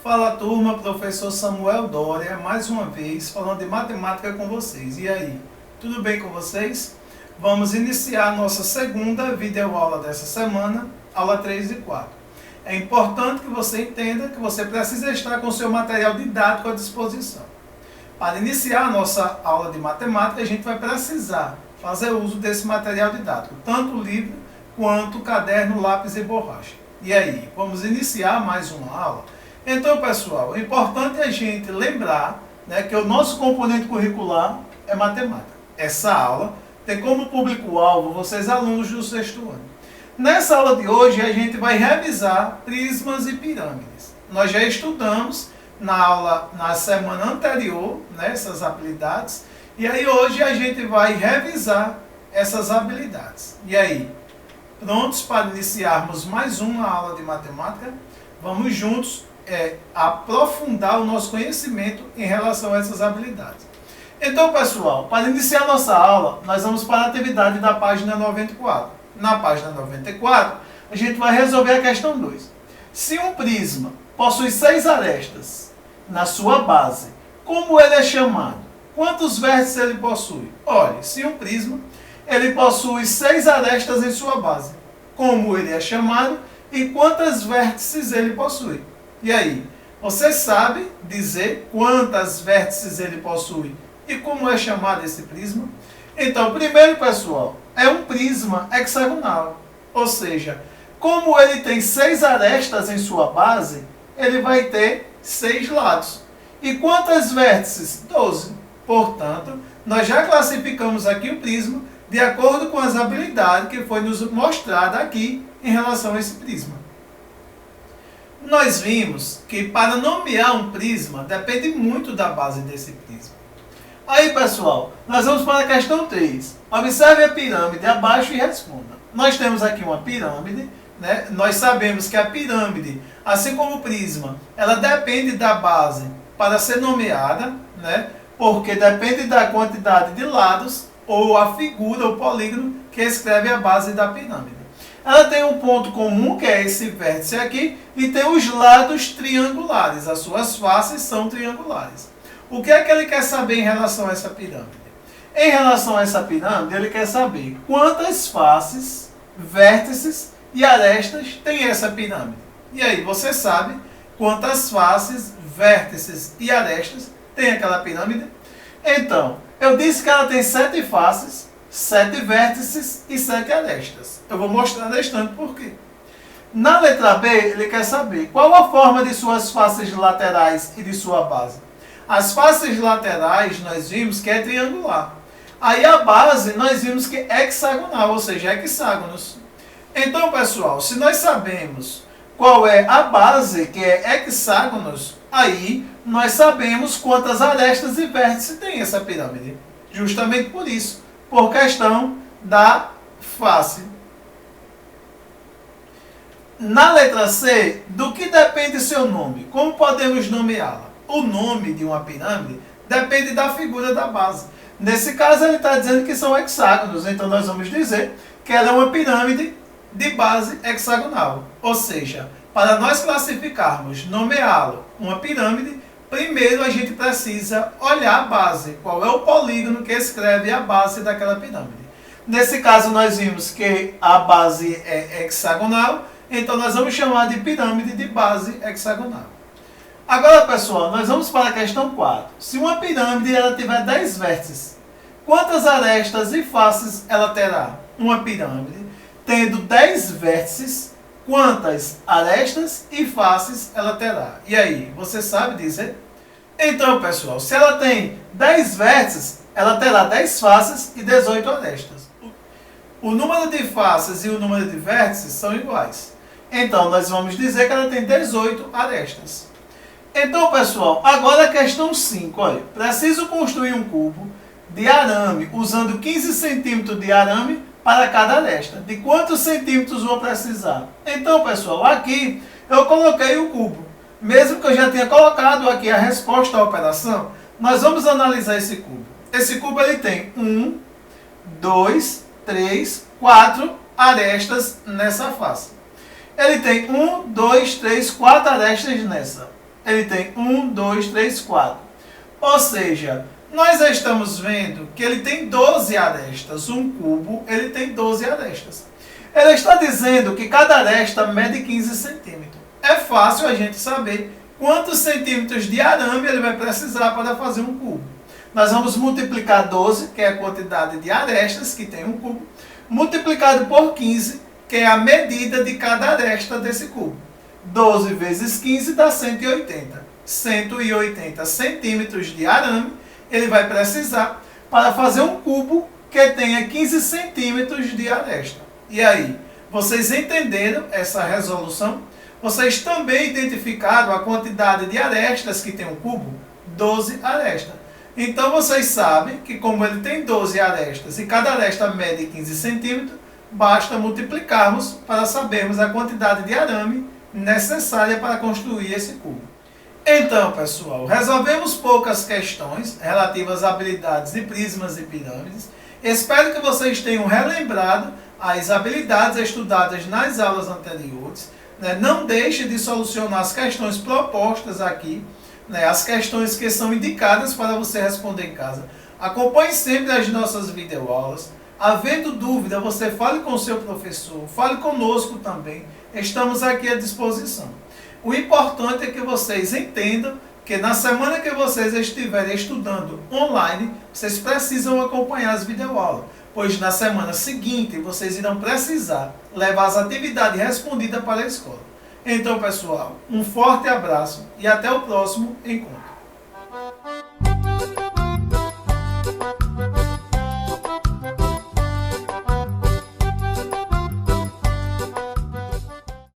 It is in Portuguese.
Fala turma, professor Samuel Doria, mais uma vez falando de matemática com vocês. E aí, tudo bem com vocês? Vamos iniciar a nossa segunda videoaula dessa semana, aula 3 e 4. É importante que você entenda que você precisa estar com o seu material didático à disposição. Para iniciar a nossa aula de matemática, a gente vai precisar fazer uso desse material didático, tanto o livro quanto o caderno, lápis e borracha. E aí, vamos iniciar mais uma aula? Então, pessoal, é importante a gente lembrar, né, que o nosso componente curricular é matemática. Essa aula tem como público-alvo vocês alunos do sexto ano. Nessa aula de hoje, a gente vai revisar prismas e pirâmides. Nós já estudamos na semana anterior, né, essas habilidades, e aí hoje a gente vai revisar essas habilidades. E aí, prontos para iniciarmos mais uma aula de matemática? Vamos juntos aprofundar o nosso conhecimento em relação a essas habilidades. Então, pessoal, para iniciar nossa aula, nós vamos para a atividade da página 94. Na página 94, a gente vai resolver a questão 2. Se um prisma possui 6 arestas na sua base, como ele é chamado? Quantos vértices ele possui? Olha, se um prisma ele possui 6 arestas em sua base, como ele é chamado e quantos vértices ele possui? E aí, você sabe dizer quantas vértices ele possui e como é chamado esse prisma? Então, primeiro, pessoal, é um prisma hexagonal. Ou seja, como ele tem 6 arestas em sua base, ele vai ter 6 lados. E quantas vértices? 12. Portanto, nós já classificamos aqui o prisma de acordo com as habilidades que foi nos mostrada aqui em relação a esse prisma. Nós vimos que para nomear um prisma depende muito da base desse prisma. Aí, pessoal, nós vamos para a questão 3. Observe a pirâmide abaixo e responda. Nós temos aqui uma pirâmide, né? Nós sabemos que a pirâmide, assim como o prisma, ela depende da base para ser nomeada, né? Porque depende da quantidade de lados ou a figura, o polígono, que escreve a base da pirâmide. Ela tem um ponto comum, que é esse vértice aqui, e tem os lados triangulares. As suas faces são triangulares. O que é que ele quer saber em relação a essa pirâmide? Em relação a essa pirâmide, ele quer saber quantas faces, vértices e arestas tem essa pirâmide. E aí, você sabe quantas faces, vértices e arestas tem aquela pirâmide? Então, eu disse que ela tem 7 faces, 7 vértices e 7 arestas. Eu vou mostrar na instante por quê. Na letra B, ele quer saber qual a forma de suas faces laterais e de sua base. As faces laterais nós vimos que é triangular. Aí a base nós vimos que é hexagonal, ou seja, hexágonos. Então, pessoal, se nós sabemos qual é a base, que é hexágonos, aí nós sabemos quantas arestas e vértices tem essa pirâmide. Justamente por isso, por questão da face. Na letra C, do que depende seu nome? Como podemos nomeá-la? O nome de uma pirâmide depende da figura da base. Nesse caso, ele está dizendo que são hexágonos, então nós vamos dizer que ela é uma pirâmide de base hexagonal. Ou seja, para nós classificarmos, nomeá-lo uma pirâmide, primeiro a gente precisa olhar a base, qual é o polígono que escreve a base daquela pirâmide. Nesse caso, nós vimos que a base é hexagonal, então nós vamos chamar de pirâmide de base hexagonal. Agora, pessoal, nós vamos para a questão 4. Se uma pirâmide ela tiver 10 vértices, quantas arestas e faces ela terá? Uma pirâmide tendo 10 vértices, quantas arestas e faces ela terá? E aí, você sabe dizer? Então, pessoal, se ela tem 10 vértices, ela terá 10 faces e 18 arestas. O número de faces e o número de vértices são iguais. Então, nós vamos dizer que ela tem 18 arestas. Então, pessoal, agora a questão 5. Olha, preciso construir um cubo de arame usando 15 centímetros de arame para cada aresta. De quantos centímetros vou precisar? Então, pessoal, aqui eu coloquei o cubo. Mesmo que eu já tenha colocado aqui a resposta à operação, nós vamos analisar esse cubo. esse cubo ele tem 1, 2, 3, 4 arestas nessa face. Ele tem 1, 2, 3, 4 arestas nessa. Ele tem 1, 2, 3, 4. Ou seja, nós já estamos vendo que ele tem 12 arestas. Um cubo, ele tem 12 arestas. Ele está dizendo que cada aresta mede 15 centímetros. É fácil a gente saber quantos centímetros de arame ele vai precisar para fazer um cubo. Nós vamos multiplicar 12, que é a quantidade de arestas que tem um cubo, multiplicado por 15, que é a medida de cada aresta desse cubo. 12 vezes 15 dá 180. 180 centímetros de arame ele vai precisar para fazer um cubo que tenha 15 centímetros de aresta. E aí, vocês entenderam essa resolução? Vocês também identificaram a quantidade de arestas que tem um cubo? 12 arestas. Então vocês sabem que como ele tem 12 arestas e cada aresta mede 15 centímetros, basta multiplicarmos para sabermos a quantidade de arame necessária para construir esse cubo. Então, pessoal, resolvemos poucas questões relativas a habilidades de prismas e pirâmides. Espero que vocês tenham relembrado as habilidades estudadas nas aulas anteriores. Não deixe de solucionar as questões propostas aqui, as questões que são indicadas para você responder em casa. Acompanhe sempre as nossas videoaulas. Havendo dúvida, você fale com o seu professor, fale conosco também. Estamos aqui à disposição. O importante é que vocês entendam que na semana que vocês estiverem estudando online, vocês precisam acompanhar as videoaulas, pois na semana seguinte vocês irão precisar levar as atividades respondidas para a escola. Então, pessoal, um forte abraço e até o próximo encontro.